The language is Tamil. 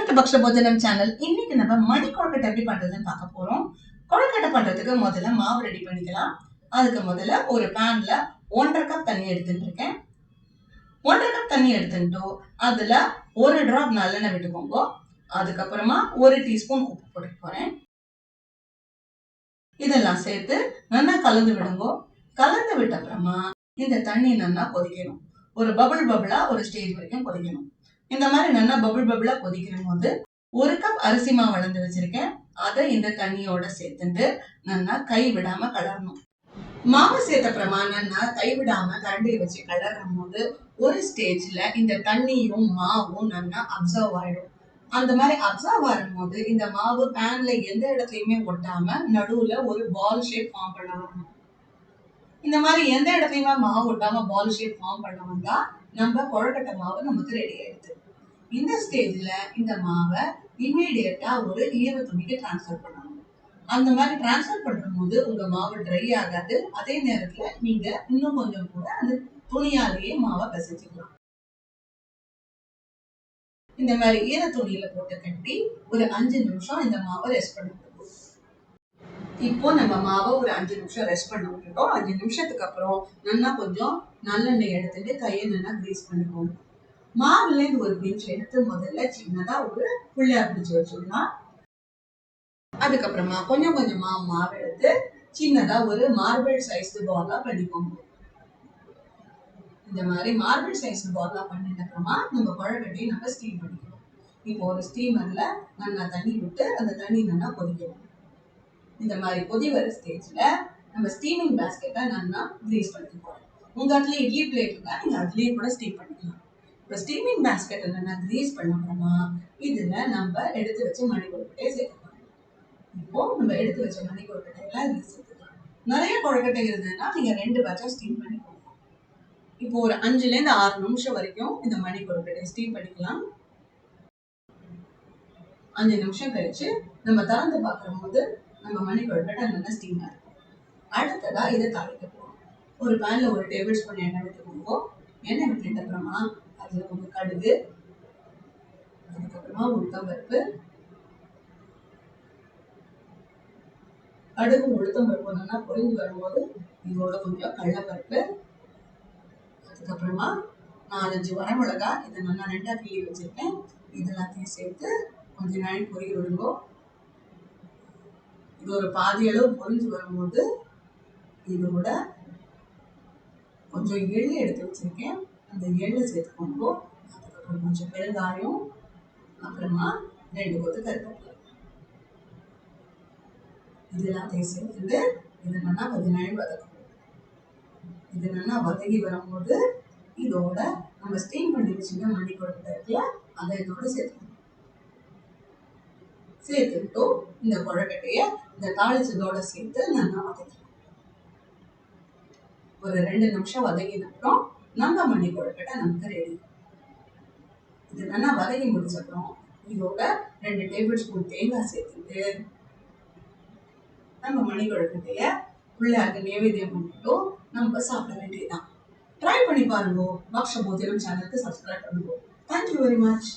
to Baksha Bodhanam channel. இன்னைக்கு நம்ம மணி கொழுக்கட்டை எப்படி பண்றதுன்னு பார்க்க போறோம். கொழுக்கட்டை பண்றதுக்கு முதல்ல மாவு ரெடி பண்ணிக்கலாம். அதுக்கு முதல்ல ஒரு panல 1.5 கப் தண்ணி எடுத்துட்டு இருக்கேன். 1.5 கப் தண்ணி எடுத்துட்டு அதுல ஒரு drop நல்லெண்ணெய் விட்டுக்கோங்க. அதுக்கு அப்புறமா 1 டீஸ்பூன் உப்பு போட போறேன். இதெல்லாம் சேர்த்து நல்லா கலந்து விடுங்க. கலந்து விட்ட அப்புறமா இந்த தண்ணி நல்லா கொதிக்கணும். ஒரு பபிளா ஒரு ஸ்டேஜ் வரைக்கும் கொதிக்கணும். இந்த மாதிரி நல்லா பபிளா கொதிக்கிற போது 1 கப் அரிசி மாவு வளர்ந்து வச்சிருக்கேன். அதை இந்த தண்ணியோட சேர்த்துட்டு நல்லா கை விடாம கலரணும். மாவு சேர்த்த அப்புறமா நல்லா கை விடாம கரண்டியை வச்சு கலரும் போது ஒரு ஸ்டேஜ்ல இந்த தண்ணியும் மாவும் நல்லா அப்சர்வ் ஆயிடும். அந்த மாதிரி அப்சர்வ் ஆகும் போது இந்த மாவு பேன்ல எந்த இடத்துலயுமே ஒட்டாம நடுவுல ஒரு பால் ஷேப் ஃபார்ம் பண்ண வரணும். இந்த மாதிரி எந்த இடத்துலயுமே மாவு ஒட்டாம பால் ஷேப் ஃபார்ம் பண்ண வந்தா நம்ம கொழுக்கட்டை மாவு நமக்கு ரெடி ஆயிடுது. இந்த ஸ்டேஜ்ல இந்த மாவை இமீடியட்டா ஒரு ஈர துணிக்கு டிரான்ஸ்ஃபர் பண்ணணும். அந்த மாதிரி டிரான்ஸ்ஃபர் பண்ணும்போது உங்க மாவு ட்ரை ஆகாது. அதே நேரத்துல நீங்க இன்னும் கொஞ்சம் கூட அந்த துணியாலேயே மாவை பிசைச்சுக்கலாம். இந்த மாதிரி ஈர துணியில போட்டு கட்டி ஒரு 5 நிமிஷம் இந்த மாவை ரெஸ்ட் பண்ண விட்டுருக்கோம். இப்போ நம்ம மாவை ஒரு 5 நிமிஷம் ரெஸ்ட் பண்ண விட்டுட்டோம். 5 நிமிஷத்துக்கு அப்புறம் நல்லா கொஞ்சம் நல்லெண்ணெய் எடுத்துட்டு கையை நல்லா கிரீஸ் பண்ணிக்கோங்க. மாவுல இருந்து ஒரு பிஞ்ச் எடுத்து முதல்ல சின்னதா ஒரு புள்ளையார் பிடிச்சு வச்சுக்கலாம். அதுக்கப்புறமா கொஞ்சம் கொஞ்சமா மாவு எடுத்து சின்னதா ஒரு மார்பிள் சைஸ் பாலா பண்ணிக்கோங்க. இந்த மாதிரி மார்பிள் சைஸ் பாலா பண்ணிட்ட அப்புறமா நம்ம கொழுக்கட்டையை நம்ம ஸ்டீம் பண்ணிக்கணும். இப்போ ஒரு ஸ்டீமர்ல நல்லா தண்ணி விட்டு அந்த தண்ணி நல்லா கொதிக்கணும். இந்த மாதிரி கொதி வர ஸ்டேஜ்ல நம்ம ஸ்டீமிங் பேஸ்கெட்டை நல்லா கிரீஸ் பண்ணிக்கணும். உங்க இடத்துல இட்லி பிளேட் இருந்தா நீங்க அதுலயே கூட ஸ்டீம் பண்ணிக்கலாம். இப்போ ஸ்டீமிங் பேஸ்கெட்டை நல்லா கிரீஸ் பண்ண அப்புறமா இதுல நம்ம எடுத்து வச்ச மணி கொழுக்கட்டையை சேர்த்துக்கலாம். இப்போ நம்ம எடுத்து வச்ச மணி கொழுக்கட்டையெல்லாம் இதுல சேர்த்துக்கலாம். நிறைய கொழுக்கட்டை இருந்ததுன்னா நீங்க 2 பேட்சா ஸ்டீம் பண்ணிக்கோங்க. இப்போ ஒரு 5ல இருந்து 6 நிமிஷம் வரைக்கும் இந்த மணி கொழுக்கட்டையை ஸ்டீம் பண்ணிக்கலாம். 5 நிமிஷம் கழிச்சு நம்ம திறந்து பார்க்கும் போது நம்ம மணி கொழுக்கட்டை நல்லா ஸ்டீம் ஆகும். அடுத்ததா இதை தாளிக்க போறோம். ஒரு பேன்ல 1 டேபிள் ஸ்பூன் எண்ணெய் விட்டுக்கோங்க. எண்ணெய் விட்டுட்ட அப்புறமா அதுல கொஞ்சம் கடுகு, அதுக்கப்புறமா உளுத்தம்பருப்பு, கடுகு உளுத்தம்பருப்பு நல்லா பொரிஞ்சு வரும்போது இதோட கொஞ்சம் கடலைப்பருப்பு, அதுக்கப்புறமா 4-5 வரமிளகா இதை நல்லா ரெண்டா கிள்ளி வச்சிருக்கேன். இதெல்லாத்தையும் சேர்த்து கொஞ்ச நேரம் பொரிய விடுங்கோ. இது ஒரு பாதி அளவு பொரிஞ்சு வரும்போது இதோட கொஞ்சம் எள்ளு எடுத்து வச்சிருக்கேன். அந்த எள்ளு சேர்த்துக்கோங்க. அதுக்கப்புறம் கொஞ்சம் பெருங்காயம், அப்புறமா 2 கொத்து கருவேப்பிலை, இது எல்லாத்தையும் சேர்த்துட்டு இது நல்லா கொஞ்ச நேரம் வதக்கணும். இது நல்லா வதங்கி வரும்போது இதோட நம்ம ஸ்டீம் பண்ணி வச்சுருக்க மணி கொழுக்கட்டை இருக்குல்ல அதை இதோட சேர்த்துக்கணும். சேர்த்துட்டு இந்த கொழுக்கட்டைய இந்த தாளிச்சதோட சேர்த்து நல்லா வதக்கணும். ஒரு 2 நிமிஷம் வதங்கின அப்புறம் நம்ம மணி கொழுக்கட்டை நமக்கு ரெடி. இது நல்லா வதங்கி முடிச்ச அப்புறம் இதோட 2 டேபிள் ஸ்பூன் தேங்காய் சேர்த்துட்டு நம்ம மணி கொழுக்கட்டைய பிள்ளையாருக்கு நைவேத்தியம் பண்ணிட்டு நம்ம சாப்பிட வேண்டியதுதான். ட்ரை பண்ணி பாருங்க. பக்ஷ போதினம் சேனலுக்கு சப்ஸ்கிரைப் பண்ணுங்க. Thank you very much.